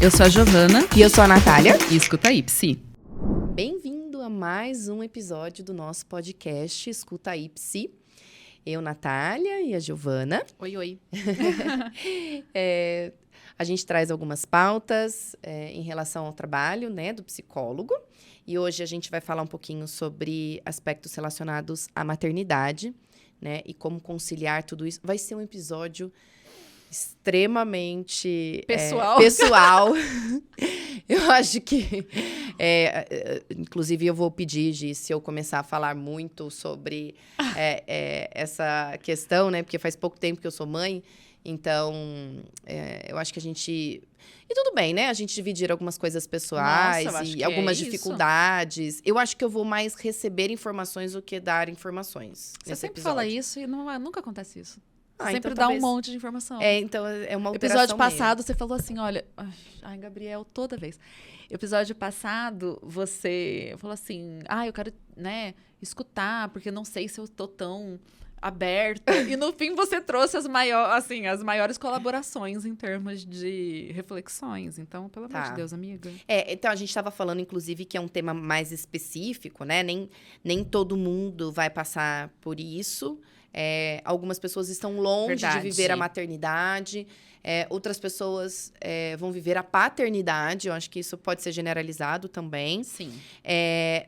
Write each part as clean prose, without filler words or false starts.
Eu sou a Giovana. E eu sou a Natália. E escuta Ipsi. Bem-vindo a mais um episódio do nosso podcast Escuta Ipsi. Eu, Natália, e a Giovana. Oi, oi. A gente traz algumas pautas em relação ao trabalho, né, do psicólogo. E hoje a gente vai falar um pouquinho sobre aspectos relacionados à maternidade, né, e como conciliar tudo isso. Vai ser um episódio extremamente pessoal. Eu acho que, inclusive, eu vou pedir, Gi, se eu começar a falar muito sobre essa questão, né? Porque faz pouco tempo que eu sou mãe, então eu acho que a gente... E tudo bem, né? A gente dividir algumas coisas pessoais e algumas dificuldades. Eu acho que eu vou mais receber informações do que dar informações. Você sempre fala isso e nunca acontece isso. Sempre então, dá um monte de informação. Então é uma alteração. Episódio passado, você falou assim, olha... Ai, Gabriel, toda vez. Episódio passado, você falou assim... eu quero, né, escutar, porque não sei se eu tô tão aberta. E no fim, você trouxe as maiores colaborações em termos de reflexões. Então, pelo amor de Deus, amiga. Então, a gente estava falando, inclusive, que é um tema mais específico, né? Nem todo mundo vai passar por isso. Algumas pessoas estão longe de viver a maternidade, outras pessoas vão viver a paternidade. Eu acho que isso pode ser generalizado também. Sim.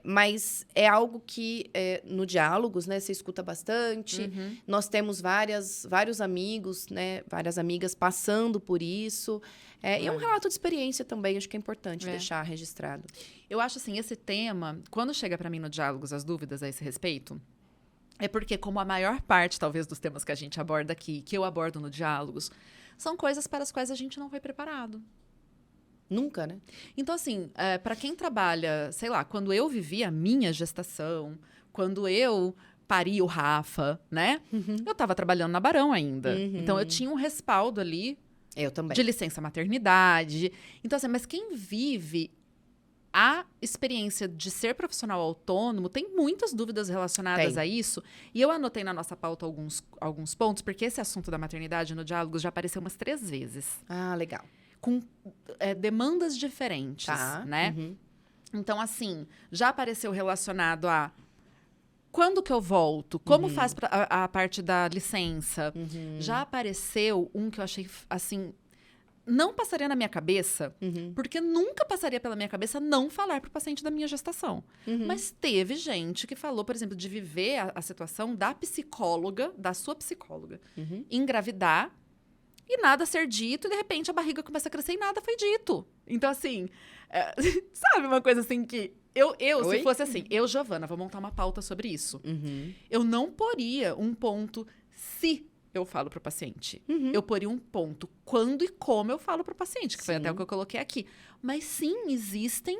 Mas é algo que, no Diálogos, né, você escuta bastante. Uhum. Nós temos vários amigos, né, várias amigas passando por isso. E é um relato de experiência também, acho que é importante deixar registrado. Eu acho assim, esse tema, quando chega para mim no Diálogos as dúvidas a esse respeito... É porque, como a maior parte, talvez, dos temas que a gente aborda aqui, que eu abordo no Diálogos, são coisas para as quais a gente não foi preparado. Nunca, né? Então, assim, para quem trabalha, sei lá, quando eu vivi a minha gestação, quando eu pari o Rafa, né? Uhum. Eu estava trabalhando na Barão ainda. Uhum. Então, eu tinha um respaldo ali. Eu também. De licença maternidade. Então, assim, mas quem vive... A experiência de ser profissional autônomo tem muitas dúvidas relacionadas a isso. E eu anotei na nossa pauta alguns pontos, porque esse assunto da maternidade no Diálogos já apareceu umas 3 vezes. Ah, legal. Com demandas diferentes, né? Uhum. Então, assim, já apareceu relacionado a quando que eu volto? Como faz a parte da licença? Uhum. Já apareceu um que eu achei, assim... Não passaria na minha cabeça, porque nunca passaria pela minha cabeça não falar para o paciente da minha gestação. Uhum. Mas teve gente que falou, por exemplo, de viver a situação da psicóloga, da sua psicóloga, engravidar e nada ser dito, e de repente a barriga começa a crescer e nada foi dito. Então, assim, sabe uma coisa assim que... se fosse assim, Giovana, vou montar uma pauta sobre isso. Uhum. Eu não poria um ponto se... eu falo para o paciente. Eu poria um ponto quando e como eu falo para o paciente, que foi até o que eu coloquei aqui. Mas sim, existem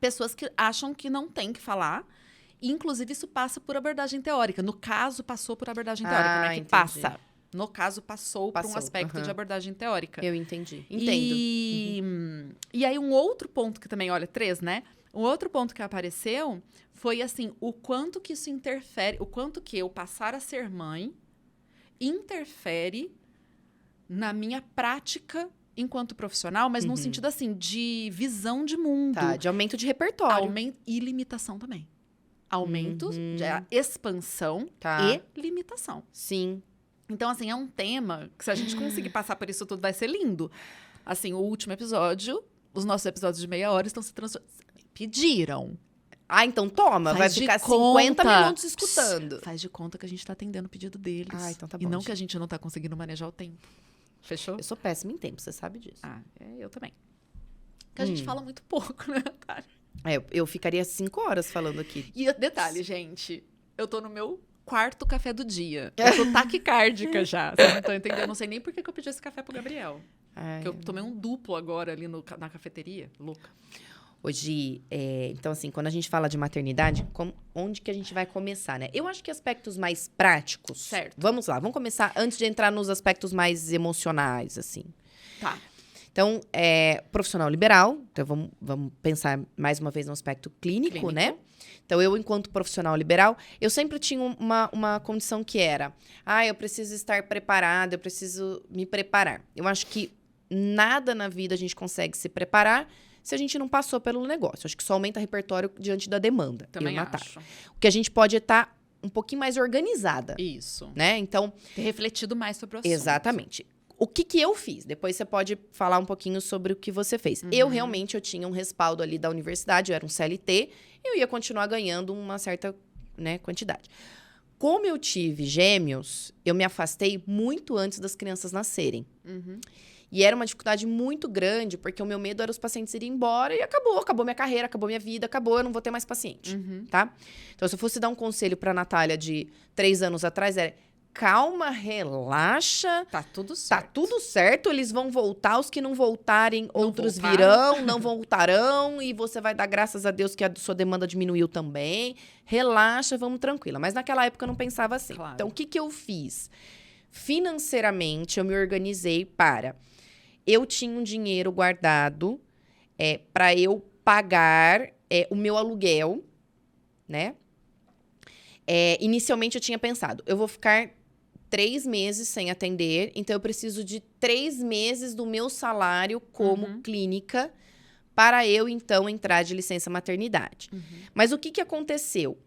pessoas que acham que não tem que falar. E, inclusive, isso passa por abordagem teórica. No caso, passou por abordagem teórica, não é que passa. No caso, passou por um aspecto de abordagem teórica. Eu entendi. Entendo. E aí, um outro ponto que também, olha, 3, né? Um outro ponto que apareceu foi, assim, o quanto que isso interfere, o quanto que eu passar a ser mãe interfere na minha prática enquanto profissional, mas num sentido, assim, de visão de mundo. De aumento de repertório. E limitação também. Aumento, expansão e limitação. Sim. Então, assim, é um tema que se a gente conseguir passar por isso tudo vai ser lindo. Assim, o último episódio, os nossos episódios de meia hora estão se transformando... Pediram. Então toma, vai ficar 50 minutos escutando. Faz de conta que a gente tá atendendo o pedido deles. Então tá bom. E não que a gente não tá conseguindo manejar o tempo. Fechou? Eu sou péssima em tempo, você sabe disso. Eu também. Porque a gente fala muito pouco, né, Natália? Eu ficaria 5 horas falando aqui. E detalhe, gente, eu tô no meu 4º café do dia. Eu tô taquicárdica já. Vocês não estão entendendo? Eu não sei nem por que eu pedi esse café pro Gabriel. Porque eu tomei um duplo agora ali na cafeteria. Louca. Hoje, então assim, quando a gente fala de maternidade, onde que a gente vai começar, né? Eu acho que aspectos mais práticos... Certo. Vamos lá, vamos começar antes de entrar nos aspectos mais emocionais, assim. Tá. Então, profissional liberal, então vamos pensar mais uma vez no aspecto clínico, né? Então, eu, enquanto profissional liberal, eu sempre tinha uma condição que era... eu preciso estar preparada, eu preciso me preparar. Eu acho que nada na vida a gente consegue se preparar se a gente não passou pelo negócio. Acho que só aumenta repertório diante da demanda. Também acho. O que a gente pode estar um pouquinho mais organizada. Isso. Né? Então, ter refletido mais sobre o assunto. Exatamente. O que eu fiz? Depois você pode falar um pouquinho sobre o que você fez. Eu tinha um respaldo ali da universidade, eu era um CLT, eu ia continuar ganhando uma certa, né, quantidade. Como eu tive gêmeos, eu me afastei muito antes das crianças nascerem. E era uma dificuldade muito grande, porque o meu medo era os pacientes irem embora e acabou minha carreira, acabou minha vida, acabou, eu não vou ter mais paciente, tá? Então, se eu fosse dar um conselho pra Natália de 3 anos atrás, era: calma, relaxa. Tá tudo certo. Tá tudo certo, eles vão voltar, os que não voltarem, outros virão, não voltarão, e você vai dar graças a Deus que a sua demanda diminuiu também. Relaxa, vamos tranquila. Mas naquela época eu não pensava assim. Claro. Então, o que eu fiz? Financeiramente, eu me organizei para... Eu tinha um dinheiro guardado para eu pagar o meu aluguel, né? Inicialmente, eu tinha pensado, eu vou ficar 3 meses sem atender, então eu preciso de 3 meses do meu salário como clínica para eu, então, entrar de licença maternidade. Mas o que aconteceu?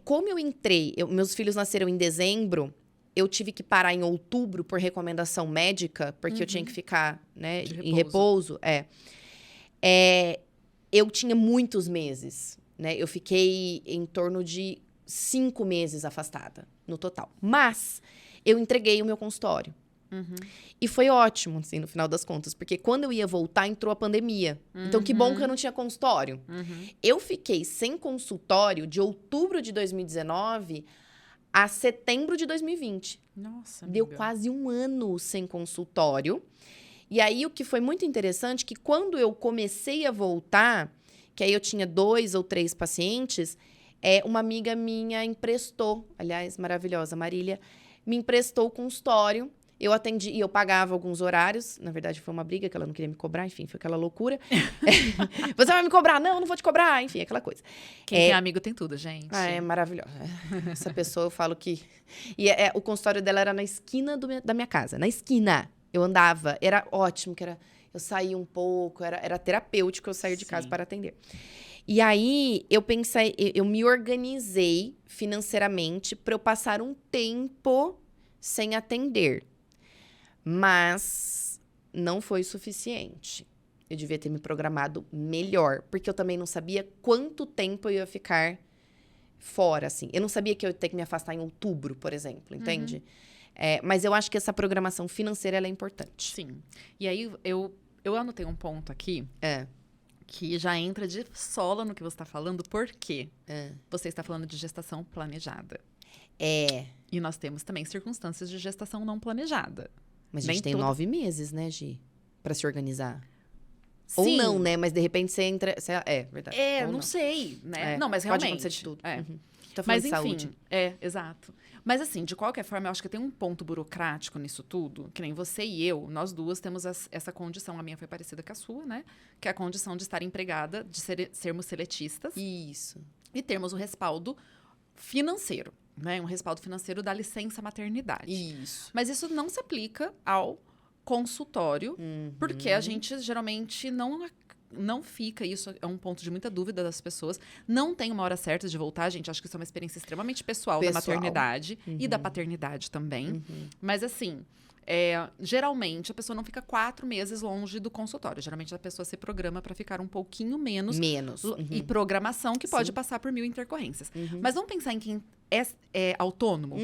Como eu entrei, meus filhos nasceram em dezembro, eu tive que parar em outubro por recomendação médica, porque eu tinha que ficar, né, em repouso. Eu tinha muitos meses, né? Eu fiquei em torno de 5 meses afastada, no total. Mas eu entreguei o meu consultório. E foi ótimo, assim, no final das contas. Porque quando eu ia voltar, entrou a pandemia. Então, que bom que eu não tinha consultório. Eu fiquei sem consultório de outubro de 2019 a setembro de 2020. Nossa, Deu amiga. quase 1 ano sem consultório. E aí, o que foi muito interessante, que quando eu comecei a voltar, que aí eu tinha 2 ou 3 pacientes, uma amiga minha emprestou, aliás, maravilhosa, Marília, me emprestou o consultório. Eu atendi e eu pagava alguns horários. Na verdade, foi uma briga que ela não queria me cobrar. Enfim, foi aquela loucura. Você vai me cobrar? Não, não vou te cobrar. Enfim, aquela coisa. Quem tem amigo tem tudo, gente. É maravilhosa. Essa pessoa, eu falo que... E o consultório dela era na esquina da minha casa. Na esquina. Eu andava. Era ótimo, que eu saía um pouco. Era terapêutico eu sair de casa para atender. E aí, eu pensei... Eu me organizei financeiramente para eu passar um tempo sem atender. Mas não foi suficiente. Eu devia ter me programado melhor, porque eu também não sabia quanto tempo eu ia ficar fora, assim. Eu não sabia que eu ia ter que me afastar em outubro, por exemplo, entende? Mas eu acho que essa programação financeira, ela é importante. Sim. E aí, eu anotei um ponto aqui que já entra de sola no que você está falando, porque você está falando de gestação planejada. E nós temos também circunstâncias de gestação não planejada. Mas a gente tem 9 meses, né, Gi? Pra se organizar. Sim. Ou não, né? Mas de repente você entra... verdade. Não sei, né? Não, mas realmente. Pode acontecer de tudo. Tá falando Mas de enfim, saúde. Exato. Mas assim, de qualquer forma, eu acho que tem um ponto burocrático nisso tudo, que nem você e eu, nós duas temos essa condição, a minha foi parecida com a sua, né? Que é a condição de estar empregada, de sermos seletistas. Isso. E termos o respaldo financeiro, né? Um respaldo financeiro da licença maternidade. Isso. Mas isso não se aplica ao consultório, porque a gente geralmente não fica, isso é um ponto de muita dúvida das pessoas, não tem uma hora certa de voltar, gente, acho que isso é uma experiência extremamente pessoal. Da maternidade e da paternidade também. Mas assim, geralmente a pessoa não fica 4 meses longe do consultório, geralmente a pessoa se programa para ficar um pouquinho menos. E programação que pode passar por 1000 intercorrências. Mas vamos pensar em quem é autônomo.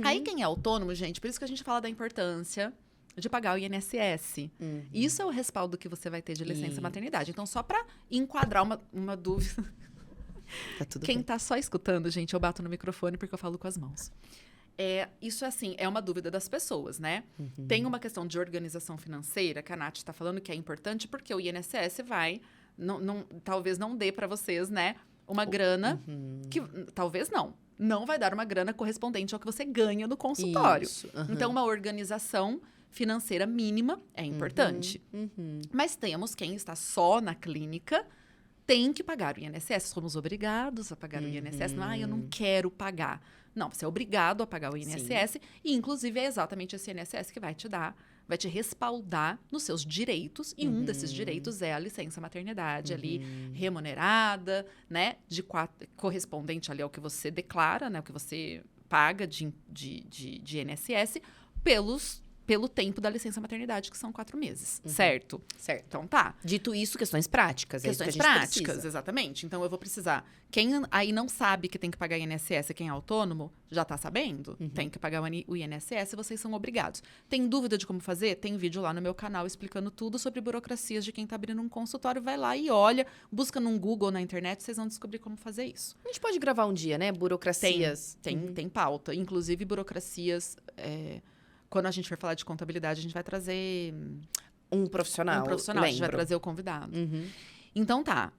Aí quem é autônomo, gente, por isso que a gente fala da importância de pagar o INSS. Isso é o respaldo que você vai ter de licença maternidade. Então, só para enquadrar uma dúvida. Tá tudo Quem bem. tá só escutando, gente, eu bato no microfone porque eu falo com as mãos. Isso, assim, é uma dúvida das pessoas, né? Tem uma questão de organização financeira, que a Nath está falando que é importante, porque o INSS vai... talvez não dê para vocês, né? Uma grana que... Talvez não vai dar uma grana correspondente ao que você ganha no consultório. Então, uma organização financeira mínima é importante. Mas temos quem está só na clínica, tem que pagar o INSS. Somos obrigados a pagar o INSS. Não, eu não quero pagar. Não, você é obrigado a pagar o INSS. E, inclusive, é exatamente esse INSS que vai te dar vai te respaldar nos seus direitos. E um desses direitos é a licença maternidade ali, remunerada, né? Correspondente ali ao que você declara, né? O que você paga de INSS pelo tempo da licença maternidade, que são 4 meses, certo? Certo. Então tá. Dito isso, questões práticas. Questões é isso que a gente práticas, precisa. exatamente. Então eu vou precisar. Quem aí não sabe que tem que pagar INSS, quem é autônomo, já tá sabendo? Tem que pagar o INSS, vocês são obrigados. Tem dúvida de como fazer? Tem vídeo lá no meu canal explicando tudo sobre burocracias de quem tá abrindo um consultório. Vai lá e olha, busca no Google, na internet, vocês vão descobrir como fazer isso. A gente pode gravar um dia, né? Burocracias. Tem pauta. Inclusive, burocracias. Quando a gente for falar de contabilidade, a gente vai trazer Um profissional. a gente vai trazer o convidado. Uhum. Então tá.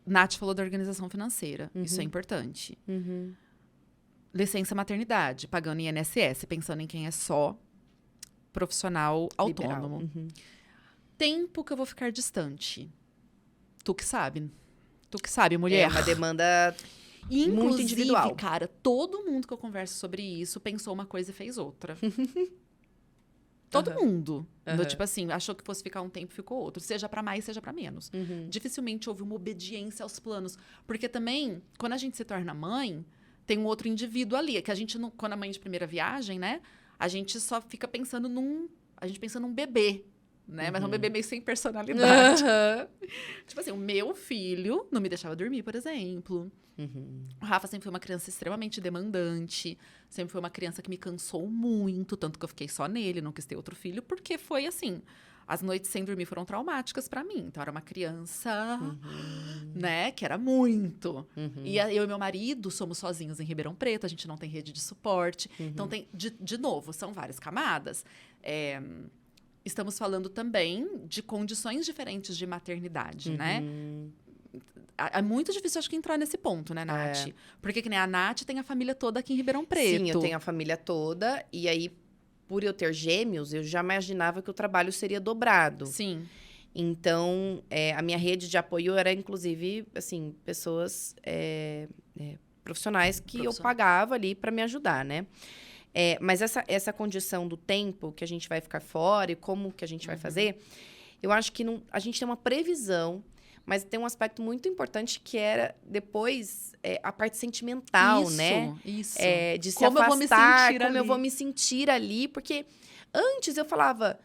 Nath falou da organização financeira. Isso é importante. Uhum. Licença maternidade, pagando INSS, pensando em quem é só profissional autônomo. Liberal. Tempo que eu vou ficar distante. Tu que sabe. Tu que sabe, mulher. É uma demanda Inclusive, muito individual. cara, todo mundo que eu converso sobre isso pensou uma coisa e fez outra. Todo mundo. Tipo assim, achou que fosse ficar um tempo, ficou outro. Seja pra mais, seja pra menos. Dificilmente houve uma obediência aos planos. Porque também, quando a gente se torna mãe, tem um outro indivíduo ali. É que a gente, não, quando a mãe de primeira viagem, né? A gente só fica pensando A gente pensa num bebê. Né? Mas é um bebê meio sem personalidade. Tipo assim, o meu filho não me deixava dormir, por exemplo. O Rafa sempre foi uma criança extremamente demandante. Sempre foi uma criança que me cansou muito. Tanto que eu fiquei só nele, não quis ter outro filho. Porque foi assim, as noites sem dormir foram traumáticas pra mim. Então, era uma criança, né? Que era muito. E eu e meu marido somos sozinhos em Ribeirão Preto. A gente não tem rede de suporte. Então, tem, de novo, são várias camadas. Estamos falando também de condições diferentes de maternidade, né? É muito difícil, acho que, entrar nesse ponto, né, Nath? Porque que nem a Nath tem a família toda aqui em Ribeirão Preto. Sim, eu tenho a família toda. E aí, por eu ter gêmeos, eu já imaginava que o trabalho seria dobrado. Sim. Então, a minha rede de apoio era, inclusive, assim, pessoas profissionais que eu pagava ali para me ajudar, né? Mas essa condição do tempo que a gente vai ficar fora e como que a gente vai fazer, eu acho que a gente tem uma previsão, mas tem um aspecto muito importante que era depois a parte sentimental, né? Isso. De se como afastar, eu vou me sentir ali, porque antes eu falava,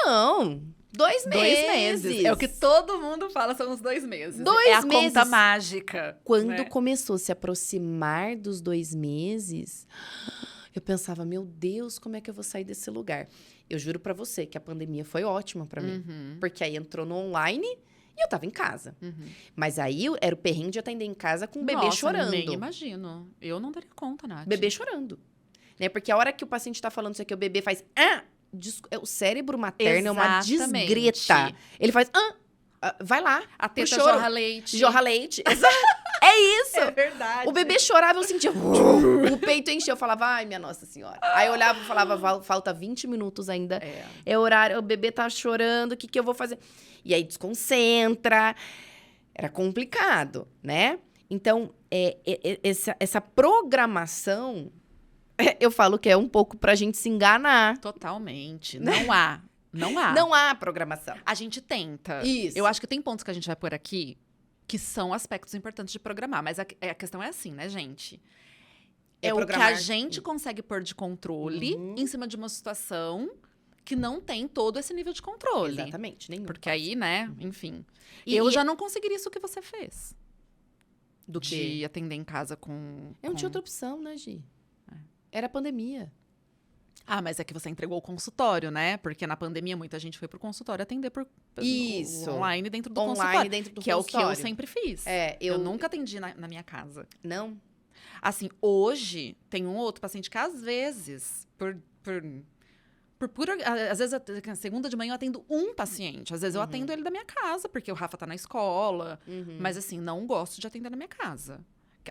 não, 2 meses. É o que todo mundo fala, são os 2 meses. 2 é a meses. conta mágica. Quando né? começou a se aproximar dos 2 meses, eu pensava, meu Deus, como é que eu vou sair desse lugar? Eu juro pra você que a pandemia foi ótima pra mim. Porque aí entrou no online e eu tava em casa. Mas aí era o perrengue de atender em casa com o bebê chorando. Nem imagino. Eu não daria conta, Nath. Bebê chorando. Né? Porque a hora que o paciente tá falando isso aqui, o bebê faz... o cérebro materno é uma desgreta. Ele faz... vai lá. A teta choro. jorra leite. Jorra leite. Exato. É isso. É verdade. O bebê chorava, eu sentia... o peito encheu. Eu falava, ai, minha Nossa Senhora. Aí eu olhava e falava, falta 20 minutos ainda. É horário, o bebê tá chorando, o que eu vou fazer? E aí desconcentra. Era complicado, né? Então, essa programação... eu falo que é um pouco pra gente se enganar. Totalmente. Não há. Não há programação. A gente tenta. Isso. Eu acho que tem pontos que a gente vai pôr aqui que são aspectos importantes de programar. Mas a questão é assim, né, gente? É o que a gente consegue pôr de controle em cima de uma situação que não tem todo esse nível de controle. Exatamente. Nenhum. Porque aí, né, enfim. Eu já não conseguiria isso que você fez. Do quê? De atender em casa com... Eu não tinha outra opção, né, Gi? Era a pandemia. Mas é que você entregou o consultório, né? Porque na pandemia muita gente foi pro consultório atender Isso. online dentro do consultório. Online dentro do que consultório. é o que eu sempre fiz. Eu nunca atendi na minha casa. Não? Assim, hoje tem um outro paciente que às vezes, às vezes, segunda de manhã eu atendo um paciente. Às vezes eu atendo ele da minha casa, porque o Rafa tá na escola. Mas assim, não gosto de atender na minha casa.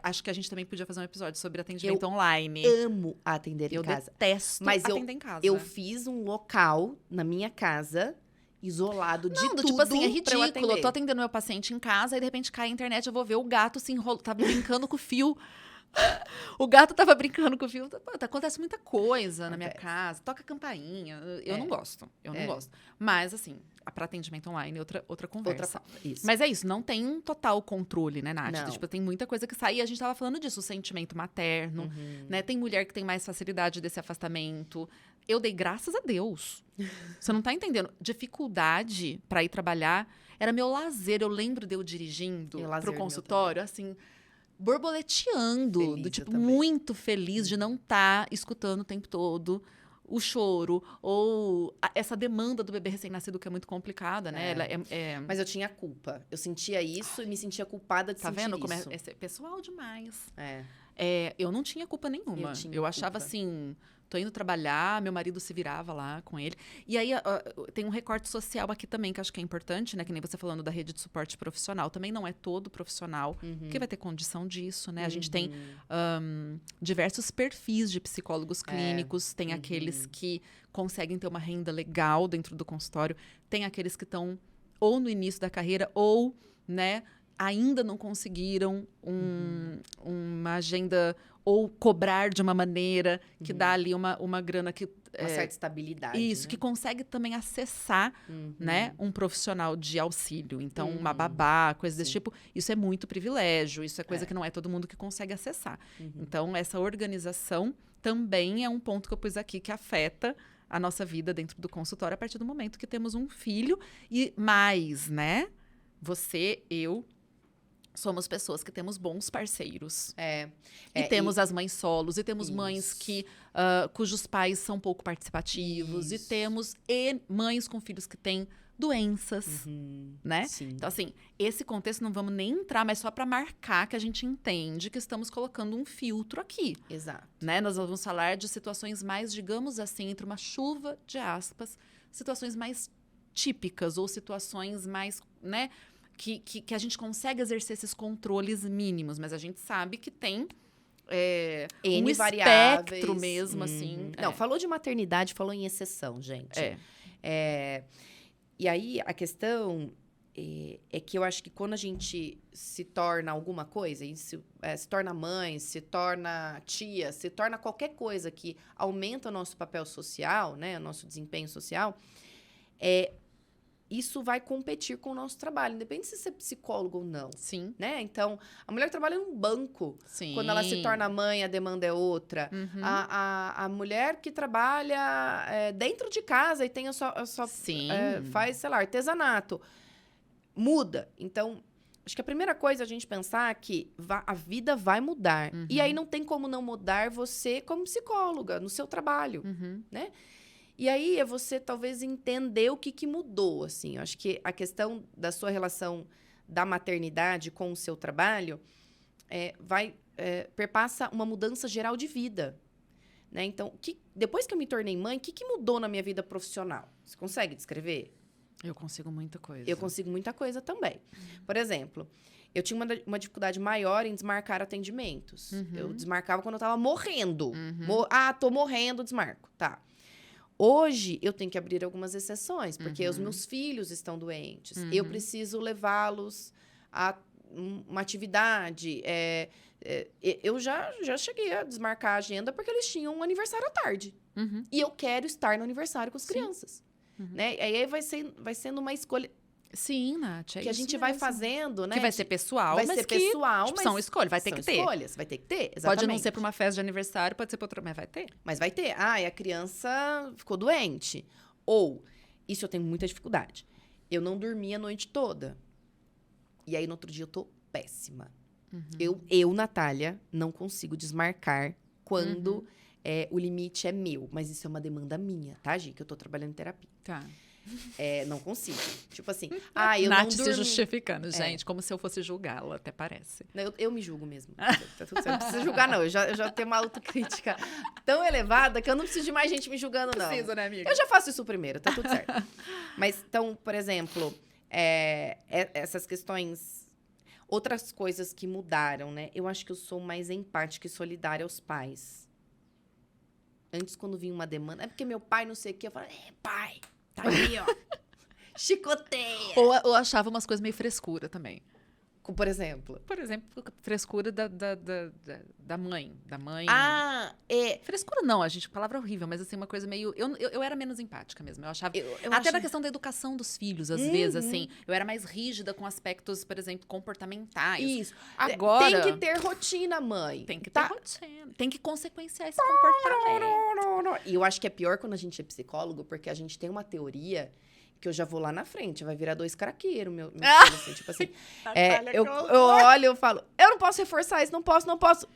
Acho que a gente também podia fazer um episódio sobre atendimento online. Eu amo atender em casa. Eu detesto atender em casa. Eu fiz um local na minha casa, isolado de tudo. Tipo assim, é ridículo. Eu tô atendendo meu paciente em casa, e de repente cai a internet, eu vou ver o gato se enrolando, tá brincando com o fio O gato tava brincando com o fio. Acontece muita coisa na minha casa. Toca campainha. Eu não gosto. Eu não gosto. Mas, assim, para atendimento online, outra conversa. Isso. Mas é isso, não tem um total controle, né, Nath? Não. Tipo, tem muita coisa que sai. E a gente tava falando disso, o sentimento materno, né? Tem mulher que tem mais facilidade desse afastamento. Eu dei graças a Deus. Você não tá entendendo? Dificuldade para ir trabalhar era meu lazer. Eu lembro de eu dirigindo pro consultório, assim, borboleteando, Feliz, do tipo, também. muito feliz de não estar escutando o tempo todo o choro ou essa demanda do bebê recém-nascido que é muito complicada, né? Ela Mas eu tinha culpa. Eu sentia isso e me sentia culpada de tá sentir vendo como isso. é pessoal demais. É. Eu não tinha culpa nenhuma. Eu achava assim, tô indo trabalhar, meu marido se virava lá com ele. E aí tem um recorte social aqui também, que acho que é importante, né? Que nem você falando da rede de suporte profissional. Também não é todo profissional que vai ter condição disso, né? A gente tem diversos perfis de psicólogos clínicos. Tem aqueles que conseguem ter uma renda legal dentro do consultório. Tem aqueles que estão ou no início da carreira ou, né, ainda não conseguiram uma agenda ou cobrar de uma maneira que dá ali uma grana que... Uma certa estabilidade, Isso, né? que consegue também acessar, né, um profissional de auxílio. Então, uma babá, coisa desse tipo. Isso é muito privilégio. Isso é coisa que não é todo mundo que consegue acessar. Então, essa organização também é um ponto que eu pus aqui que afeta a nossa vida dentro do consultório a partir do momento que temos um filho. E mais, né? Você, eu... Somos pessoas que temos bons parceiros. E temos as mães solos, e temos mães que cujos pais são pouco participativos, e temos mães com filhos que têm doenças, né? Sim. Então, assim, esse contexto não vamos nem entrar, mas só para marcar que a gente entende que estamos colocando um filtro aqui. Exato. Né? Nós vamos falar de situações mais, digamos assim, entre uma chuva de aspas, situações mais típicas ou situações mais, né? Que a gente consegue exercer esses controles mínimos, mas a gente sabe que tem N um variáveis. espectro mesmo, assim. Não, falou de maternidade, falou em exceção, gente. E aí, a questão é que eu acho que quando a gente se torna alguma coisa, se torna mãe, se torna tia, se torna qualquer coisa que aumenta o nosso papel social, né, o nosso desempenho social, isso vai competir com o nosso trabalho, independente de você ser psicólogo ou não. Sim. Né? Então, a mulher que trabalha num banco. Sim. Quando ela se torna mãe, a demanda é outra. A mulher que trabalha dentro de casa e tem a sua faz, sei lá, artesanato. Muda. Então, acho que a primeira coisa é a gente pensar que a vida vai mudar. E aí não tem como não mudar você como psicóloga, no seu trabalho, né? E aí é você, talvez, entender o que mudou, assim. Eu acho que a questão da sua relação da maternidade com o seu trabalho perpassa uma mudança geral de vida, né? Então, depois que eu me tornei mãe, o que mudou na minha vida profissional? Você consegue descrever? Eu consigo muita coisa. Eu consigo muita coisa também. Por exemplo, eu tinha uma dificuldade maior em desmarcar atendimentos. Eu desmarcava quando eu tava morrendo. Tô morrendo, desmarco. Tá. Hoje, eu tenho que abrir algumas exceções, porque os meus filhos estão doentes. Eu preciso levá-los a uma atividade. Eu já cheguei a desmarcar a agenda porque eles tinham um aniversário à tarde. E eu quero estar no aniversário com as crianças. Né? E aí vai sendo uma escolha... Sim, Nath, que a gente vai fazendo, né? Que vai ser pessoal, vai mas ser pessoal, tipo, mas são escolhas, vai ter que ter. Escolhas, vai ter que ter, exatamente. Pode não ser para uma festa de aniversário, pode ser para outra, mas vai ter. Mas vai ter. E a criança ficou doente. Ou, isso eu tenho muita dificuldade. Eu não dormi a noite toda. E aí, no outro dia, eu tô péssima. Eu, Natália, não consigo desmarcar quando o limite é meu. Mas isso é uma demanda minha, tá, Gi? Que eu tô trabalhando em terapia. Tá. Não consigo. Tipo assim, Nath eu não dormi. se justificando, gente, como se eu fosse julgá-la, até parece. Não, eu me julgo mesmo. Tá tudo certo. Não precisa julgar, não. Eu já tenho uma autocrítica tão elevada que eu não preciso de mais gente me julgando, não. Precisa, né, amiga? Eu já faço isso primeiro, tá tudo certo. Mas, então, por exemplo, essas questões... Outras coisas que mudaram, né? Eu acho que eu sou mais empática e solidária aos pais. Antes, quando vinha uma demanda... É porque meu pai não sei o quê. Eu falava, pai... Tá aí, ó. Chicoteia. Ou achava umas coisas meio frescura também. por exemplo? Por exemplo, frescura da mãe. Da mãe. Frescura não, a palavra horrível, mas assim, uma coisa meio... Eu era menos empática mesmo, eu achava... Até na questão da educação dos filhos, às vezes, assim, eu era mais rígida com aspectos, por exemplo, comportamentais. Isso. Agora... Tem que ter rotina, mãe. Tem que ter rotina. Tem que consequenciar esse comportamento. Não. E eu acho que é pior quando a gente é psicólogo, porque a gente tem uma teoria que eu já vou lá na frente, vai virar 2 craqueiros, meu filho, assim, tipo assim. Eu olho, eu falo, eu não posso reforçar isso, não posso.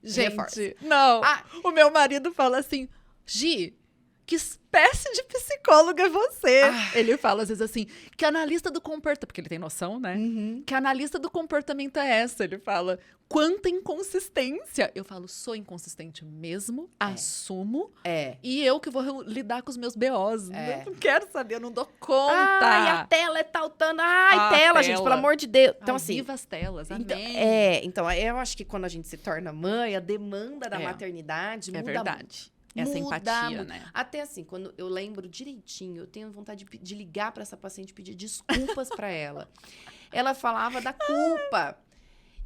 Gente, Reforça. não. O meu marido fala assim, Gi, que espécie de psicólogo é você? Ele fala às vezes assim, que analista do comportamento, porque ele tem noção, né? Que analista do comportamento é essa? Ele fala, quanta inconsistência. Eu falo, sou inconsistente mesmo, assumo. E eu que vou lidar com os meus BOs. Eu não quero saber, eu não dou conta. E a tela é tautando. Tela, gente, pelo amor de Deus. Então, assim... Viva as telas, amém. Então, eu acho que quando a gente se torna mãe, a demanda da maternidade muda. É verdade. Essa empatia, né? Até assim, quando eu lembro direitinho, eu tenho vontade de ligar para essa paciente e pedir desculpas para ela. Ela falava da culpa.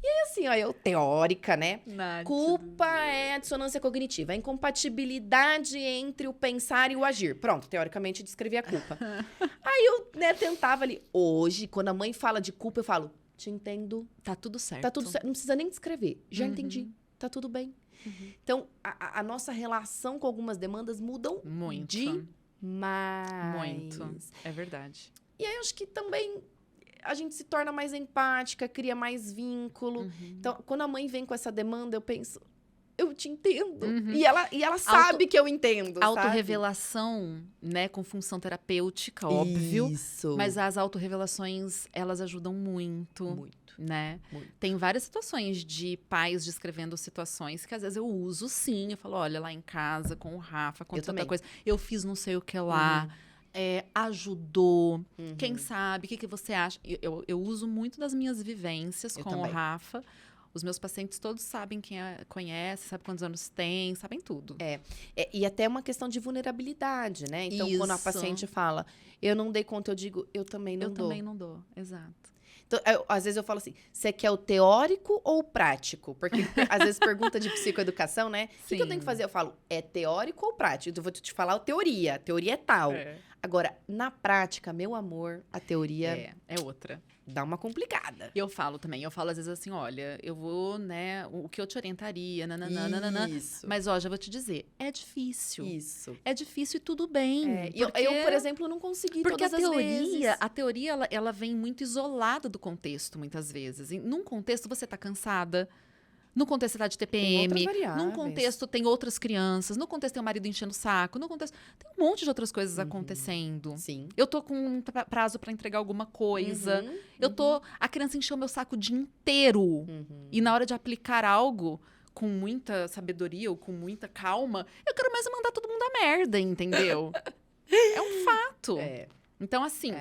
E aí, assim, eu teórica, né? Culpa é a dissonância cognitiva, a incompatibilidade entre o pensar e o agir. Pronto, teoricamente, descrevi a culpa. Aí eu, tentava ali. Hoje, quando a mãe fala de culpa, eu falo, te entendo. Tá tudo certo. Tá tudo certo. Não precisa nem descrever. Já entendi. Tá tudo bem. Então, a nossa relação com algumas demandas mudam muito. Demais. Muito. É verdade. E aí, eu acho que também a gente se torna mais empática, cria mais vínculo. Então, quando a mãe vem com essa demanda, eu penso, eu te entendo. E ela sabe que eu entendo, autorrevelação, né, com função terapêutica, óbvio. Isso. Mas as autorrevelações, elas ajudam muito. Né? Muito. Tem várias situações de pais descrevendo situações que às vezes eu uso sim. Eu falo, olha, lá em casa com o Rafa, aconteceu outra coisa. Eu fiz não sei o que lá. Ajudou. Quem sabe? O que você acha? Eu uso muito das minhas vivências com o Rafa. Os meus pacientes todos sabem quem conhece, sabem quantos anos tem, sabem tudo. E até uma questão de vulnerabilidade, né? Então, quando a paciente fala, eu não dei conta, eu digo, eu também não dou. Eu também não dou, exato. Então, às vezes eu falo assim, você quer o teórico ou o prático? Porque às vezes pergunta de psicoeducação, né? O que eu tenho que fazer? Eu falo, é teórico ou prático? Então, eu vou te falar a teoria. A teoria é tal. Agora, na prática, meu amor, a teoria... É outra. Dá uma complicada. Eu falo às vezes assim, olha, eu vou, né, o que eu te orientaria, Isso. Mas, já vou te dizer, é difícil. Isso. É difícil e tudo bem. Eu, por exemplo, não consegui porque todas as vezes. A teoria, ela vem muito isolada do contexto, muitas vezes. Num contexto, você tá cansada. No contexto, você tá de TPM. Num contexto, tem outras crianças. No contexto, tem o marido enchendo o saco. No contexto, tem um monte de outras coisas acontecendo. Sim. Eu tô com um prazo para entregar alguma coisa. A criança encheu meu saco o dia inteiro. E na hora de aplicar algo, com muita sabedoria ou com muita calma, eu quero mais mandar todo mundo a merda, entendeu? É um fato. Então, assim...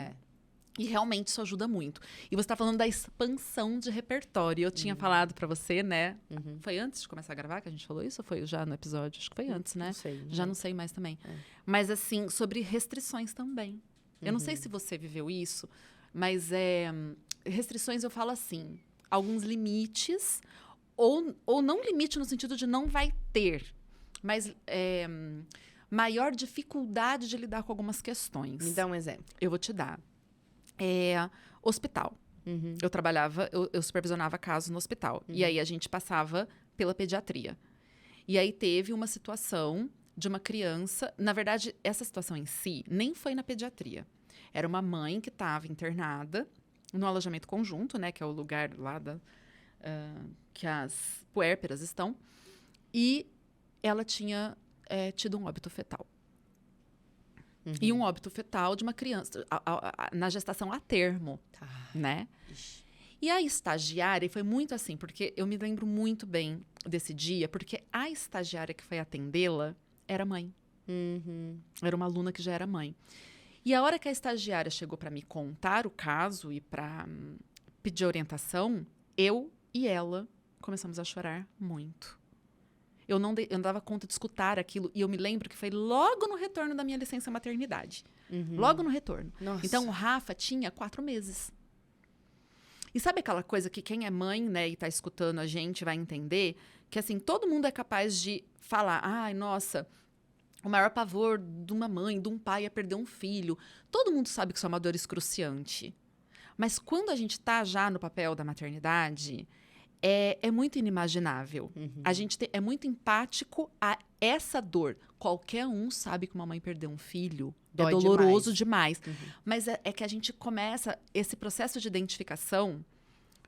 E realmente isso ajuda muito. E você tá falando da expansão de repertório. Eu tinha falado pra você, né? Foi antes de começar a gravar que a gente falou isso? Ou foi já no episódio? Acho que foi antes, né? Não sei. Já não sei mais também. Mas, assim, sobre restrições também. Eu não sei se você viveu isso, mas restrições eu falo assim, alguns limites, ou não limite no sentido de não vai ter, mas maior dificuldade de lidar com algumas questões. Me dá um exemplo. Eu vou te dar. Hospital. Eu trabalhava, eu supervisionava casos no hospital. E aí a gente passava pela pediatria. E aí teve uma situação de uma criança... Na verdade, essa situação em si nem foi na pediatria. Era uma mãe que estava internada no alojamento conjunto, né? Que é o lugar lá que as puérperas estão. E ela tinha tido um óbito fetal. E um óbito fetal de uma criança, na gestação a termo, né? E a estagiária, e foi muito assim, porque eu me lembro muito bem desse dia, porque a estagiária que foi atendê-la era mãe. Era uma aluna que já era mãe. E a hora que a estagiária chegou para me contar o caso e para pedir orientação, eu e ela começamos a chorar muito. Eu não dava conta de escutar aquilo. E eu me lembro que foi logo no retorno da minha licença maternidade. Logo no retorno. Nossa. Então, o Rafa tinha 4 meses. E sabe aquela coisa que quem é mãe, né, e tá escutando a gente vai entender? Que, assim, todo mundo é capaz de falar, ai, nossa, o maior pavor de uma mãe, de um pai é perder um filho. Todo mundo sabe que isso é uma dor excruciante. Mas quando a gente tá já no papel da maternidade, é muito inimaginável. A gente é muito empático a essa dor. Qualquer um sabe que uma mãe perdeu um filho. Dói é doloroso demais. Mas é que a gente começa esse processo de identificação,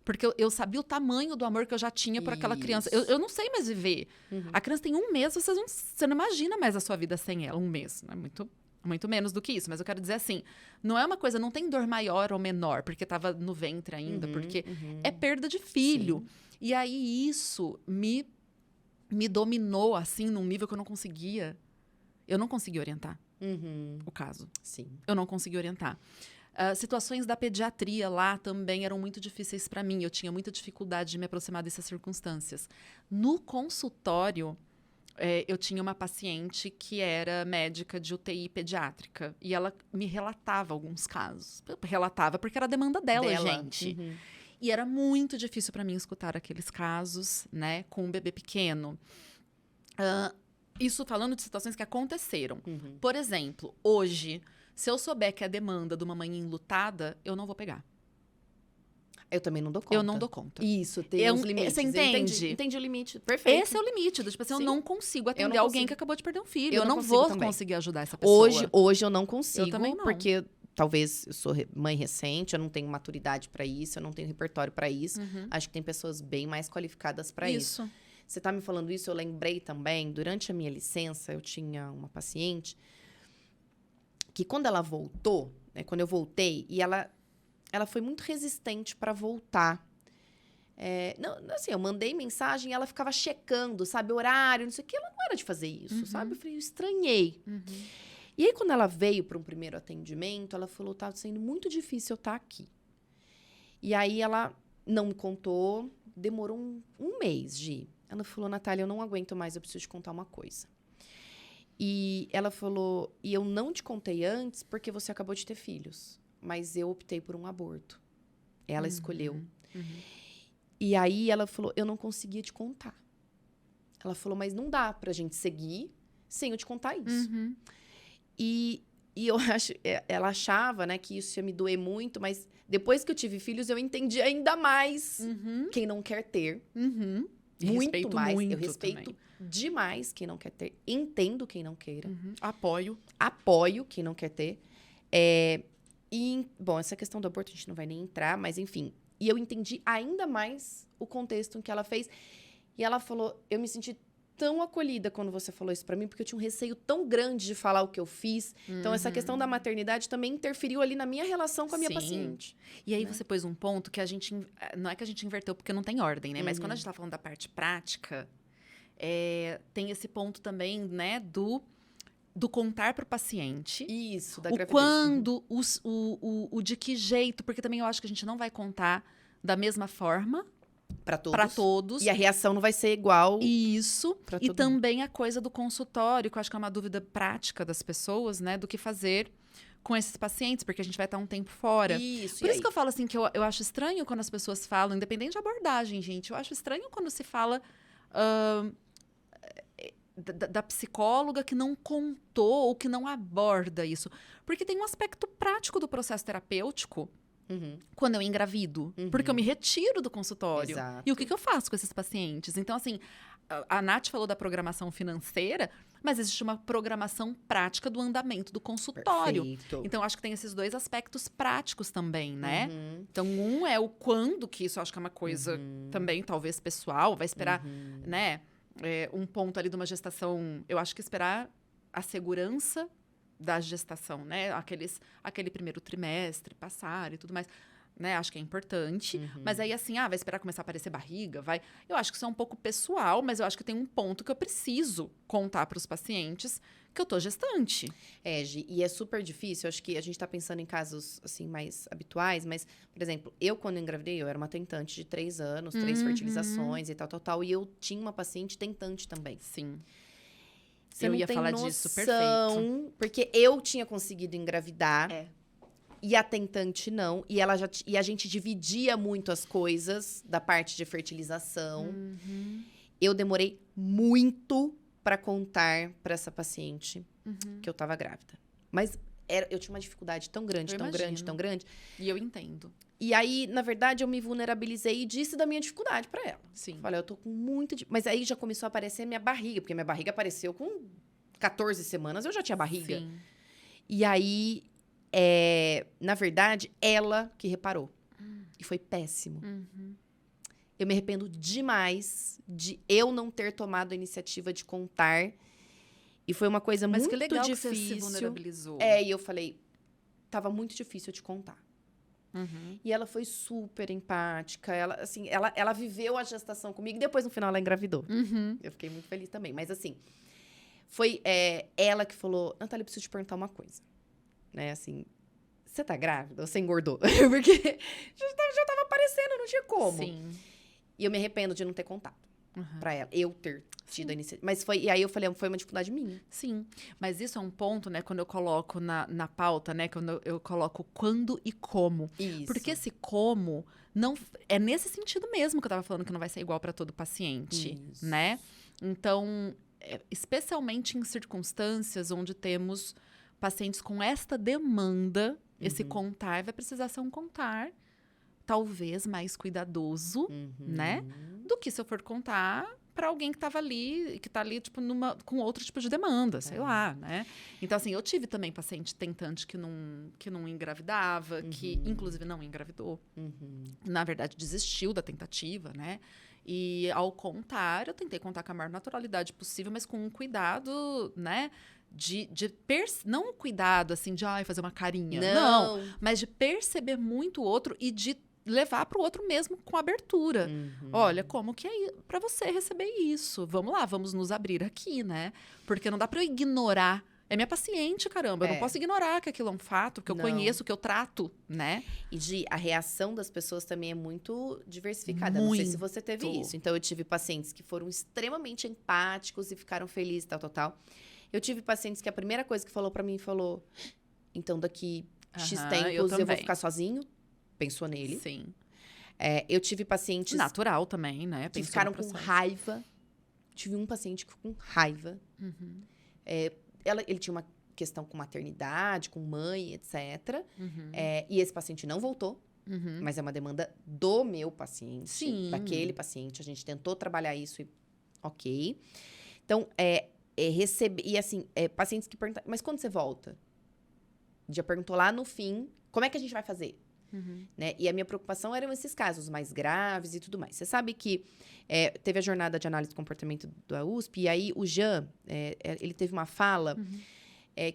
porque eu sabia o tamanho do amor que eu já tinha por aquela criança. Eu não sei mais viver. A criança tem um mês, você não imagina mais a sua vida sem ela. Um mês, não é muito menos do que isso. Mas eu quero dizer assim, não é uma coisa, não tem dor maior ou menor, porque estava no ventre ainda, porque é perda de filho. Sim. E aí isso me dominou, assim, num nível que eu não conseguia orientar o caso. Sim. Eu não conseguia orientar. Situações da pediatria lá também eram muito difíceis para mim. Eu tinha muita dificuldade de me aproximar dessas circunstâncias. No consultório, eu tinha uma paciente que era médica de UTI pediátrica. E ela me relatava alguns casos. Relatava porque era a demanda dela, gente. E era muito difícil para mim escutar aqueles casos, né, com um bebê pequeno. Isso falando de situações que aconteceram. Por exemplo, hoje, se eu souber que é a demanda de uma mãe enlutada, eu não vou pegar. Eu também não dou conta. Eu não dou conta. Isso, tem os limites. Você entende? Entendi o limite. Perfeito. Esse é o limite. Tipo assim, eu não consigo atender alguém que acabou de perder um filho. Eu não vou conseguir ajudar essa pessoa. Hoje eu não consigo. Eu também não. Porque talvez eu sou mãe recente, eu não tenho maturidade para isso, eu não tenho repertório para isso. Acho que tem pessoas bem mais qualificadas para isso. Você tá me falando isso, eu lembrei também, durante a minha licença, eu tinha uma paciente que quando ela voltou, né, quando eu voltei, e ela foi muito resistente para voltar. Não, assim, eu mandei mensagem e ela ficava checando, sabe, horário, não sei o que. Ela não era de fazer isso, sabe? Eu estranhei. E aí, quando ela veio para um primeiro atendimento, ela falou, tá sendo muito difícil eu estar aqui. E aí, ela não me contou, demorou um mês, Gi. Ela falou, Natália, eu não aguento mais, eu preciso te contar uma coisa. E ela falou, e eu não te contei antes porque você acabou de ter filhos. Mas eu optei por um aborto. Ela escolheu. E aí, ela falou, eu não conseguia te contar. Ela falou, mas não dá pra gente seguir sem eu te contar isso. E eu acho, ela achava, né, que isso ia me doer muito, mas depois que eu tive filhos, eu entendi ainda mais quem não quer ter. Muito mais. Eu respeito demais quem não quer ter. Entendo quem não queira. Apoio quem não quer ter. Bom, essa questão do aborto a gente não vai nem entrar, mas enfim. E eu entendi ainda mais o contexto em que ela fez. E ela falou, eu me senti tão acolhida quando você falou isso pra mim, porque eu tinha um receio tão grande de falar o que eu fiz. Então, essa questão da maternidade também interferiu ali na minha relação com a minha paciente. E aí, você pôs um ponto que a gente... Não é que a gente inverteu porque não tem ordem, né? Mas quando a gente tá falando da parte prática, tem esse ponto também, né, do contar para o paciente. Isso, da gravidez. Quando, o de que jeito, porque também eu acho que a gente não vai contar da mesma forma para todos. E a reação não vai ser igual. Isso. E também a coisa do consultório, que eu acho que é uma dúvida prática das pessoas, né? Do que fazer com esses pacientes, porque a gente vai estar um tempo fora. Isso. Por isso que eu falo assim, que eu acho estranho quando as pessoas falam, independente de abordagem, gente. Eu acho estranho quando se fala... Da psicóloga que não contou ou que não aborda isso. Porque tem um aspecto prático do processo terapêutico quando eu engravido. Porque eu me retiro do consultório. Exato. E o que eu faço com esses pacientes? Então, assim, a Nath falou da programação financeira, mas existe uma programação prática do andamento do consultório. Perfeito. Então, acho que tem esses dois aspectos práticos também, né? Então, um é o quando, que isso eu acho que é uma coisa também, talvez, pessoal, vai esperar, né? Um ponto ali de uma gestação, eu acho que esperar a segurança da gestação, né? Aquele primeiro trimestre passar e tudo mais, né? Acho que é importante. Mas aí, assim, vai esperar começar a aparecer barriga, vai... Eu acho que isso é um pouco pessoal, mas eu acho que tem um ponto que eu preciso contar para os pacientes que eu tô gestante. Gi, e é super difícil. Acho que a gente tá pensando em casos, assim, mais habituais, mas, por exemplo, eu, quando engravidei, eu era uma tentante de 3 anos, 3 fertilizações e tal. E eu tinha uma paciente tentante também. Sim. Você eu ia falar disso, perfeito. Porque eu tinha conseguido engravidar. E a tentante não. E, e a gente dividia muito as coisas da parte de fertilização. Eu demorei muito para contar para essa paciente que eu tava grávida. Mas eu tinha uma dificuldade tão grande, tão grande. E eu entendo. E aí, na verdade, eu me vulnerabilizei e disse da minha dificuldade para ela. Sim. Falei, eu tô com muito... Mas aí já começou a aparecer minha barriga, porque minha barriga apareceu com 14 semanas, eu já tinha barriga. Sim. E aí, na verdade, ela que reparou. E foi péssimo. Eu me arrependo demais de eu não ter tomado a iniciativa de contar. E foi uma coisa Mas muito que legal difícil. Que você se vulnerabilizou. E eu falei, tava muito difícil de contar. Uhum. E ela foi super empática. Ela, assim, ela viveu a gestação comigo e depois, no final, ela engravidou. Uhum. Eu fiquei muito feliz também. Mas, assim, foi ela que falou, Natália, eu preciso te perguntar uma coisa. Né, assim, você tá grávida ou você engordou? Porque já tava aparecendo, não tinha como. Sim. E eu me arrependo de não ter contado pra ela. Eu ter tido Sim. a iniciativa. Mas foi... E aí eu falei, foi uma dificuldade minha. Sim, mas isso é um ponto, né, quando eu coloco na pauta, né, quando eu coloco quando e como. Isso. Porque esse como, não é nesse sentido mesmo que eu tava falando que não vai ser igual para todo paciente, Isso. né? Então, especialmente em circunstâncias onde temos pacientes com esta demanda, esse contar vai precisar ser um contar talvez mais cuidadoso, né? Do que se eu for contar para alguém que estava ali, que tá ali, tipo, com outro tipo de demanda, sei lá, né? Então, assim, eu tive também paciente tentante que não engravidava, que, inclusive, não engravidou. Na verdade, desistiu da tentativa, né? E, ao contar, eu tentei contar com a maior naturalidade possível, mas com um cuidado, né? Não um cuidado, assim, de fazer uma carinha. Não, mas de perceber muito o outro e de levar para o outro mesmo com abertura. Olha, como que é para você receber isso? Vamos lá, vamos nos abrir aqui, né? Porque não dá para eu ignorar. É minha paciente, caramba. Eu não posso ignorar que aquilo é um fato, que eu conheço, que eu trato, né? E a reação das pessoas também é muito diversificada. Não sei se você teve isso. Então, eu tive pacientes que foram extremamente empáticos e ficaram felizes, tal. Eu tive pacientes que a primeira coisa que falou para mim, falou... Então, daqui X tempos eu vou ficar sozinho. Pensou nele. Sim. Eu tive pacientes... Natural também, né? Que ficaram com raiva. Tive um paciente que ficou com raiva. Ele tinha uma questão com maternidade, com mãe, etc. E esse paciente não voltou. Mas é uma demanda do meu paciente. Sim. Daquele paciente. A gente tentou trabalhar isso e... Ok. Então, receber... E assim, pacientes que perguntam... Mas quando você volta? Já perguntou lá no fim. Como é que a gente vai fazer? Né? E a minha preocupação eram esses casos mais graves e tudo mais. Você sabe que teve a jornada de análise do comportamento da USP, e aí o Jean, ele teve uma fala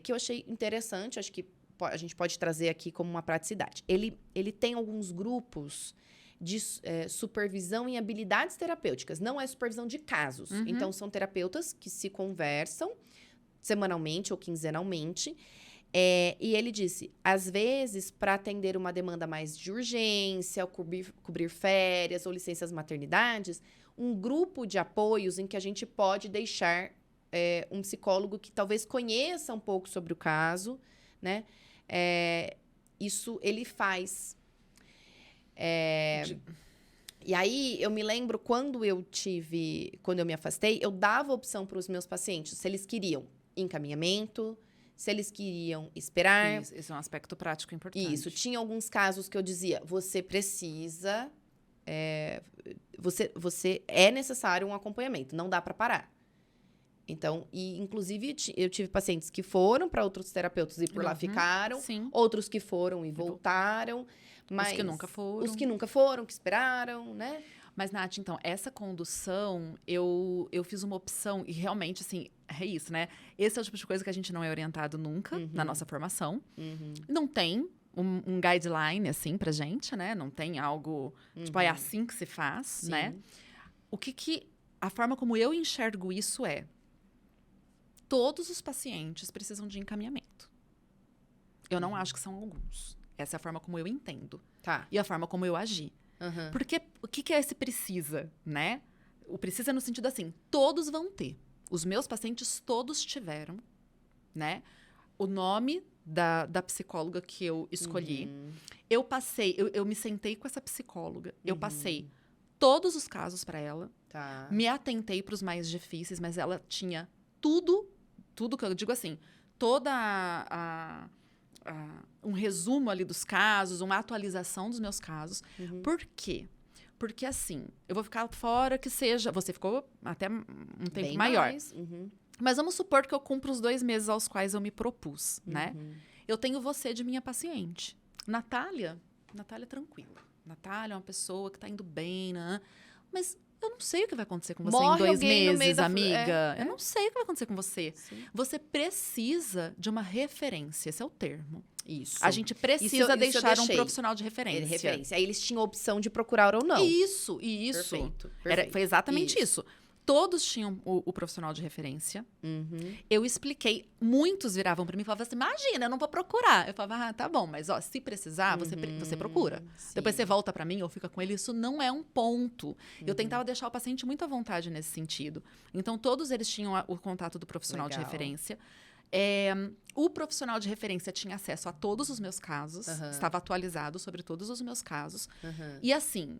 que eu achei interessante, acho que a gente pode trazer aqui como uma praticidade. Ele tem alguns grupos de supervisão em habilidades terapêuticas, não é supervisão de casos. Então, são terapeutas que se conversam semanalmente ou quinzenalmente. E ele disse, às vezes, para atender uma demanda mais de urgência, cobrir férias ou licenças maternidades, um grupo de apoios em que a gente pode deixar um psicólogo que talvez conheça um pouco sobre o caso, né? Isso ele faz. E aí, eu me lembro, quando eu me afastei, eu dava opção para os meus pacientes, se eles queriam encaminhamento, se eles queriam esperar. Isso é um aspecto prático importante. Isso. Tinha alguns casos que eu dizia, você precisa... Você é necessário um acompanhamento, não dá para parar. Então, inclusive, eu tive pacientes que foram para outros terapeutas e por lá ficaram. Sim. Outros que foram e voltaram. Mas os que nunca foram. Os que nunca foram, que esperaram, né? Mas, Nath, então, essa condução, eu fiz uma opção, e realmente, assim, é isso, né? Esse é o tipo de coisa que a gente não é orientado nunca na nossa formação. Não tem um guideline, assim, pra gente, né? Não tem algo, tipo, é assim que se faz, Sim. né? A forma como eu enxergo isso todos os pacientes precisam de encaminhamento. Eu não acho que são alguns. Essa é a forma como eu entendo. Tá. E a forma como eu agi. Porque o que é esse precisa, né? O precisa no sentido assim, todos vão ter. Os meus pacientes todos tiveram, né? o nome da psicóloga que eu escolhi. Eu me sentei com essa psicóloga. Eu passei todos os casos para ela. Tá. Me atentei para os mais difíceis, mas ela tinha tudo que eu digo assim, um resumo ali dos casos, uma atualização dos meus casos. Por quê? Porque assim, eu vou ficar fora que seja... Você ficou até um tempo Bem maior. mais. Mas vamos supor que eu cumpro os 2 meses aos quais eu me propus, né? Eu tenho você de minha paciente. Natália é tranquila. Natália é uma pessoa que tá indo bem, né? Mas eu não sei o que vai acontecer com você Morre em 2 alguém no meio meses, da... amiga. Eu não sei o que vai acontecer com você. Sim. Você precisa de uma referência. Esse é o termo. Isso. A gente precisa eu deixar um deixei. profissional de referência. Aí eles tinham a opção de procurar ou não. Isso. Perfeito. Foi exatamente isso. Todos tinham o profissional de referência. Eu expliquei. Muitos viravam para mim e falavam assim, imagina, eu não vou procurar. Eu falava, tá bom, mas ó, se precisar, você procura. Sim. Depois você volta para mim ou fica com ele. Isso não é um ponto. Eu tentava deixar o paciente muito à vontade nesse sentido. Então, todos eles tinham o contato do profissional de referência. O profissional de referência tinha acesso a todos os meus casos. Estava atualizado sobre todos os meus casos. E assim,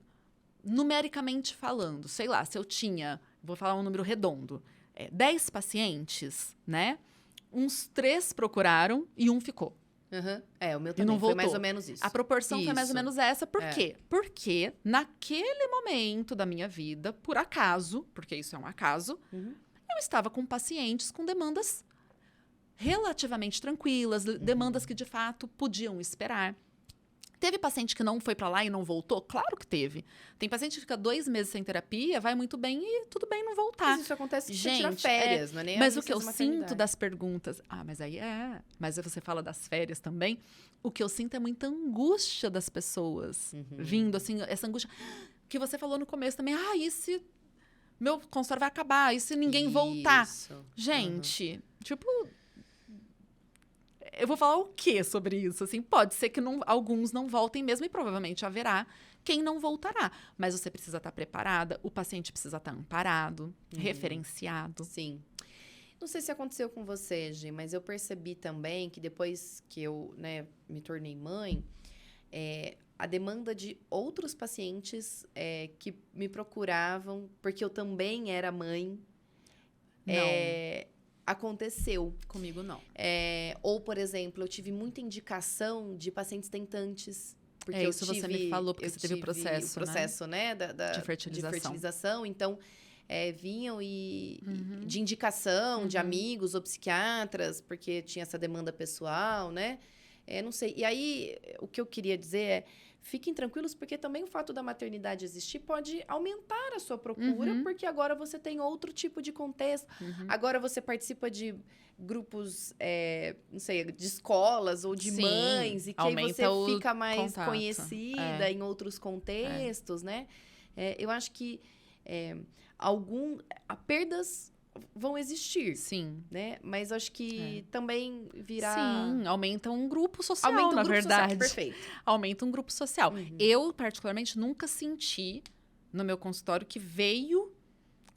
numericamente falando, sei lá, se eu tinha... Vou falar um número redondo. 10 pacientes, né? Uns 3 procuraram e 1 ficou. O meu também foi mais ou menos isso. A proporção foi mais ou menos essa. Por quê? Porque naquele momento da minha vida, por acaso, porque isso é um acaso, eu estava com pacientes com demandas relativamente tranquilas, demandas que de fato podiam esperar. Teve paciente que não foi pra lá e não voltou? Claro que teve. Tem paciente que fica 2 meses sem terapia, vai muito bem e tudo bem não voltar. Mas isso acontece quando você tira férias, não é nem mas o que eu sinto das perguntas... mas aí Mas você fala das férias também. O que eu sinto é muita angústia das pessoas vindo, assim, essa angústia que você falou no começo também. E se meu consultório vai acabar? E se ninguém voltar? Gente, tipo... Eu vou falar o quê sobre isso? Assim, pode ser que alguns não voltem mesmo e provavelmente haverá quem não voltará. Mas você precisa estar preparada, o paciente precisa estar amparado, referenciado. Sim. Não sei se aconteceu com você, Gi, mas eu percebi também que depois que eu me tornei mãe, a demanda de outros pacientes que me procuravam, porque eu também era mãe, aconteceu. Comigo, não. Ou, por exemplo, eu tive muita indicação de pacientes tentantes. Porque isso você me falou, porque você teve o processo, né? De fertilização. Então, vinham de indicação de amigos ou psiquiatras, porque tinha essa demanda pessoal, né? Não sei. E aí, o que eu queria dizer é... Fiquem tranquilos, porque também o fato da maternidade existir pode aumentar a sua procura, porque agora você tem outro tipo de contexto. Agora você participa de grupos, não sei, de escolas ou de mães, e que aí você fica mais conhecida em outros contextos, né? Eu acho que perdas vão existir. Sim. Né? Mas acho que também virá... Sim, aumenta um grupo social, na verdade. Social, perfeito. Aumenta um grupo social. Eu, particularmente, nunca senti no meu consultório que veio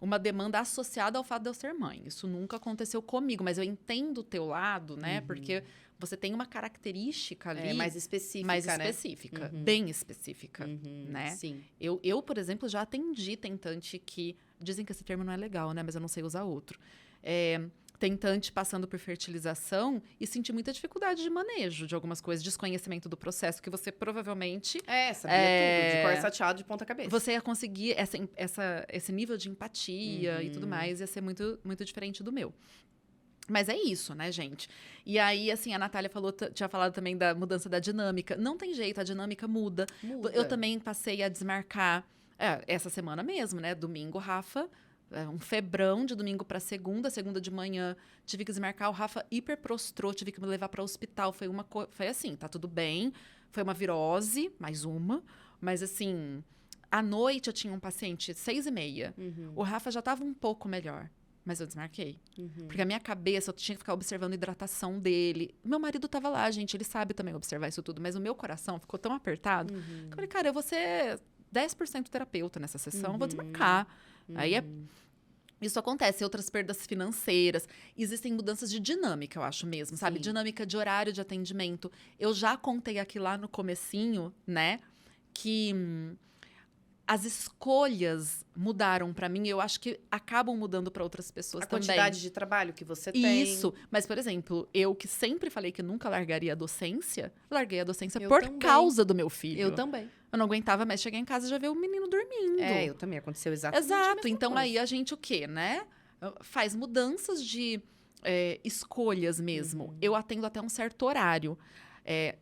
uma demanda associada ao fato de eu ser mãe. Isso nunca aconteceu comigo, mas eu entendo o teu lado, né? Porque você tem uma característica ali... mais específica, bem específica, né? Sim. Eu, por exemplo, já atendi tentante que... Dizem que esse termo não é legal, né? Mas eu não sei usar outro. Tentante passando por fertilização e senti muita dificuldade de manejo de algumas coisas, desconhecimento do processo, que você provavelmente... sabia tudo, de cor sateado, de ponta cabeça. Você ia conseguir esse nível de empatia e tudo mais, ia ser muito, muito diferente do meu. Mas é isso, né, gente? E aí, assim, a Natália tinha falado também da mudança da dinâmica. Não tem jeito, a dinâmica muda. Eu também passei a desmarcar... essa semana mesmo, né? Domingo, Rafa, um febrão de domingo para segunda de manhã, tive que desmarcar, o Rafa hiperprostrou, tive que me levar para o hospital, foi assim, tá tudo bem, foi uma virose, mais uma, mas assim, à noite eu tinha um paciente 6h30, o Rafa já tava um pouco melhor, mas eu desmarquei, porque a minha cabeça, eu tinha que ficar observando a hidratação dele, meu marido tava lá, gente, ele sabe também observar isso tudo, mas o meu coração ficou tão apertado, que eu falei, cara, eu vou ser 10% terapeuta nessa sessão, vou desmarcar. Aí Isso acontece, outras perdas financeiras, existem mudanças de dinâmica, eu acho mesmo, sabe? Sim. Dinâmica de horário de atendimento. Eu já contei aqui lá no comecinho, né, que as escolhas mudaram pra mim, eu acho que acabam mudando pra outras pessoas A também. quantidade de trabalho que você tem. Isso, mas por exemplo, eu que sempre falei que nunca largaria a docência, larguei a docência Eu por também. causa do meu filho. Eu também. Eu não aguentava mais chegar em casa e já ver o menino dormindo. Eu também. Aconteceu exatamente a Exato. mesma Então coisa. aí a gente o quê, né? Faz mudanças de escolhas mesmo. Eu atendo até um certo horário.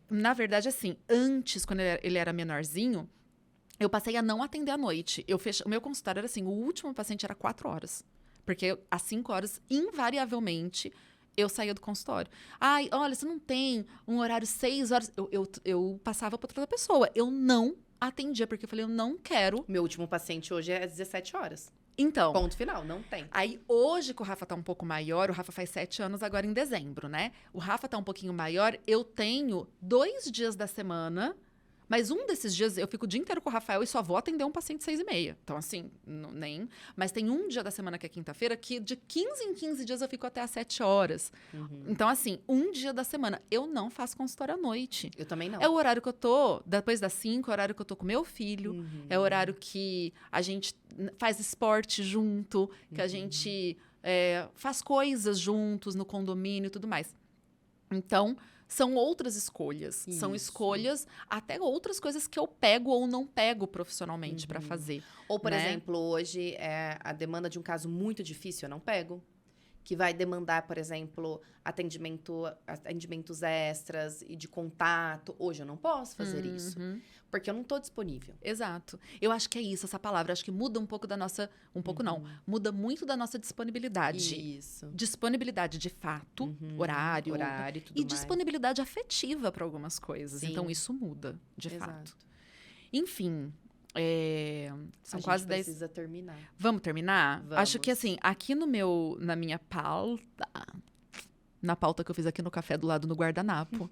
Na verdade, assim, antes, quando ele era menorzinho, eu passei a não atender à noite. O meu consultório era assim, o último paciente era 4 horas. Porque às 5 horas, invariavelmente, eu saía do consultório. Ai, olha, você não tem um horário 6 horas. Eu passava para outra pessoa. Eu não atendia, porque eu falei, eu não quero. Meu último paciente hoje é às 17 horas. Então, Ponto final, não tem. aí hoje que o Rafa tá um pouco maior, o Rafa faz 7 anos agora em dezembro, né? O Rafa tá um pouquinho maior, eu tenho 2 dias da semana, mas um desses dias eu fico o dia inteiro com o Rafael e só vou atender um paciente 6h30. Então, assim, nem. Mas tem um dia da semana que é quinta-feira que de 15 em 15 dias eu fico até às 7 horas. Então, assim, um dia da semana eu não faço consultório à noite. Eu também não. É o horário que eu tô, depois das 5, é o horário que eu tô com meu filho, é o horário que a gente faz esporte junto, que a gente faz coisas juntos no condomínio e tudo mais. Então, são outras escolhas. São Isso. escolhas, até outras coisas que eu pego ou não pego profissionalmente pra fazer. Ou, por né? exemplo, hoje a demanda de um caso muito difícil, eu não pego. Que vai demandar, por exemplo, atendimentos extras e de contato. Hoje eu não posso fazer isso. Porque eu não estou disponível. Exato. Eu acho que é isso, essa palavra. Acho que muda um pouco da nossa... Um pouco não. Muda muito da nossa disponibilidade. Isso. Disponibilidade de fato, horário. Horário e tudo E mais. disponibilidade afetiva para algumas coisas. Sim. Então, isso muda, de Exato. fato. Enfim, são A quase gente 10... precisa terminar. Vamos terminar? Vamos. Acho que, assim, aqui na minha pauta... Na pauta que eu fiz aqui no café do lado no guardanapo.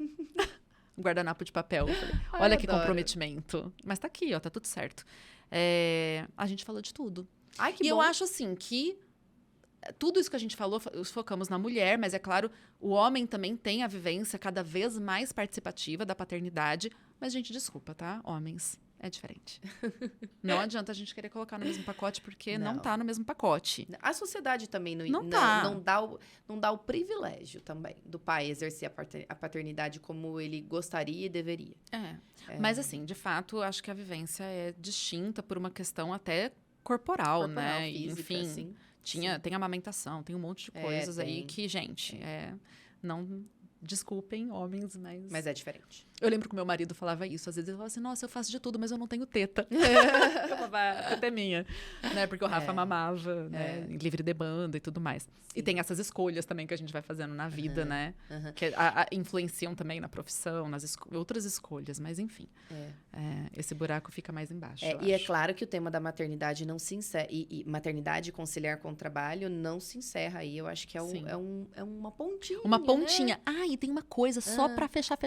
Guardanapo de papel. Eu falei, Ai, olha que adoro. comprometimento. Mas tá aqui, ó, tá tudo certo. A gente falou de tudo. Ai, que E bom. eu acho, assim, que tudo isso que a gente falou, focamos na mulher, mas é claro, o homem também tem a vivência cada vez mais participativa da paternidade. Mas, gente, desculpa, tá? Homens, é diferente. Não adianta a gente querer colocar no mesmo pacote, porque não Não. tá no mesmo pacote. A sociedade também Não tá. não dá o privilégio também do pai exercer a paternidade como ele gostaria e deveria. Mas, assim, de fato, acho que a vivência é distinta por uma questão até corporal, né? Física, Enfim, assim. tem amamentação, tem um monte de coisas aí tem. que, gente, não... Desculpem, homens, mas... Mas é diferente. Eu lembro que meu marido falava isso. Às vezes ele falava assim, nossa, eu faço de tudo, mas eu não tenho teta. Eu falava, a teta é minha. Né? Porque o Rafa mamava, né? Em livre demanda e tudo mais. E tem essas escolhas também que a gente vai fazendo na vida, né? Que influenciam também na profissão, nas outras escolhas. Mas, enfim. Esse buraco fica mais embaixo, eu E é acho. claro que o tema da maternidade não se encerra. E maternidade conciliar com o trabalho não se encerra aí. Eu acho que Sim. é uma pontinha. Uma né? pontinha. E tem uma coisa só pra fechar.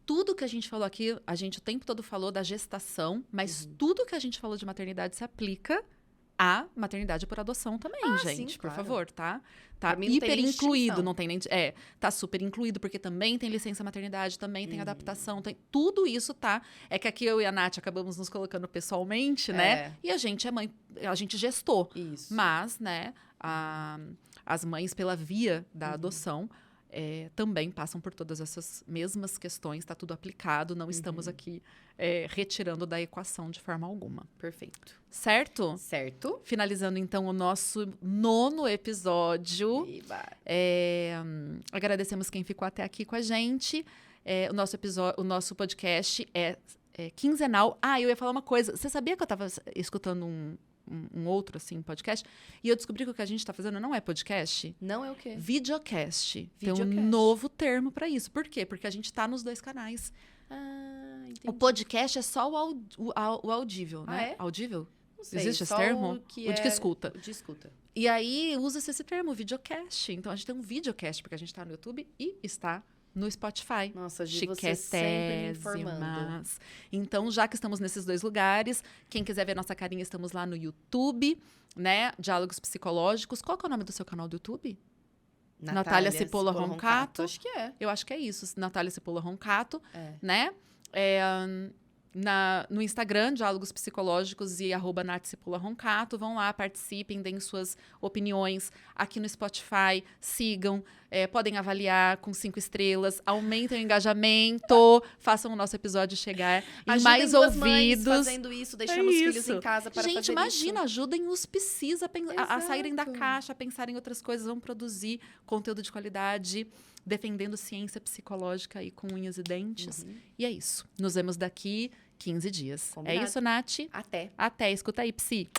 Tudo que a gente falou aqui, a gente o tempo todo falou da gestação, mas tudo que a gente falou de maternidade se aplica à maternidade por adoção também, gente. sim, por claro. favor, tá? Pra Tá mim não tem hiper nem incluído, distinção. não tem nem... tá super incluído, porque também tem licença maternidade, também tem adaptação, tem... Tudo isso tá... É que aqui eu e a Nath acabamos nos colocando pessoalmente, né? E a gente é mãe, a gente gestou. Isso. Mas, né, as mães, pela via da adoção, também passam por todas essas mesmas questões, está tudo aplicado, não estamos aqui retirando da equação de forma alguma. Perfeito. Certo? Certo? Finalizando, então, o nosso 9º episódio. Agradecemos quem ficou até aqui com a gente. O nosso podcast é quinzenal. Eu ia falar uma coisa. Você sabia que eu estava escutando um outro, assim, podcast? E eu descobri que o que a gente está fazendo não é podcast. Não é o quê? Videocast. Tem um Videocast. novo termo para isso. Por quê? Porque a gente está nos 2 canais. Entendi. O podcast é só o audível, né? É? Audível? Não sei, Existe esse só termo? O que escuta. O de escuta. E aí usa-se esse termo, videocast. Então a gente tem um videocast, porque a gente está no YouTube e está no Spotify. Nossa, Gi, você sempre me informando. Chiquetésimas. Então, já que estamos nesses 2 lugares, quem quiser ver nossa carinha, estamos lá no YouTube, né? Diálogos Psicológicos. Qual que é o nome do seu canal do YouTube? Natália Cipolla Roncato. Acho que é. Eu acho que é isso, Natália Cipolla Roncato, É. né? No Instagram, Diálogos Psicológicos e @NathCipolla Roncato. Vão lá, participem, deem suas opiniões. Aqui no Spotify, sigam, podem avaliar com 5 estrelas, aumentem o engajamento, façam o nosso episódio chegar em mais duas ouvidos. Mães fazendo isso, deixando os filhos em casa para fazer Gente, isso. imagina, ajudem os psis a saírem da Exato. caixa, a pensarem em outras coisas, vão produzir conteúdo de qualidade, defendendo ciência psicológica aí com unhas e dentes. E é isso. Nos vemos daqui 15 dias. Combinado. É isso, Nath? Até. Até. Escuta aí, psi.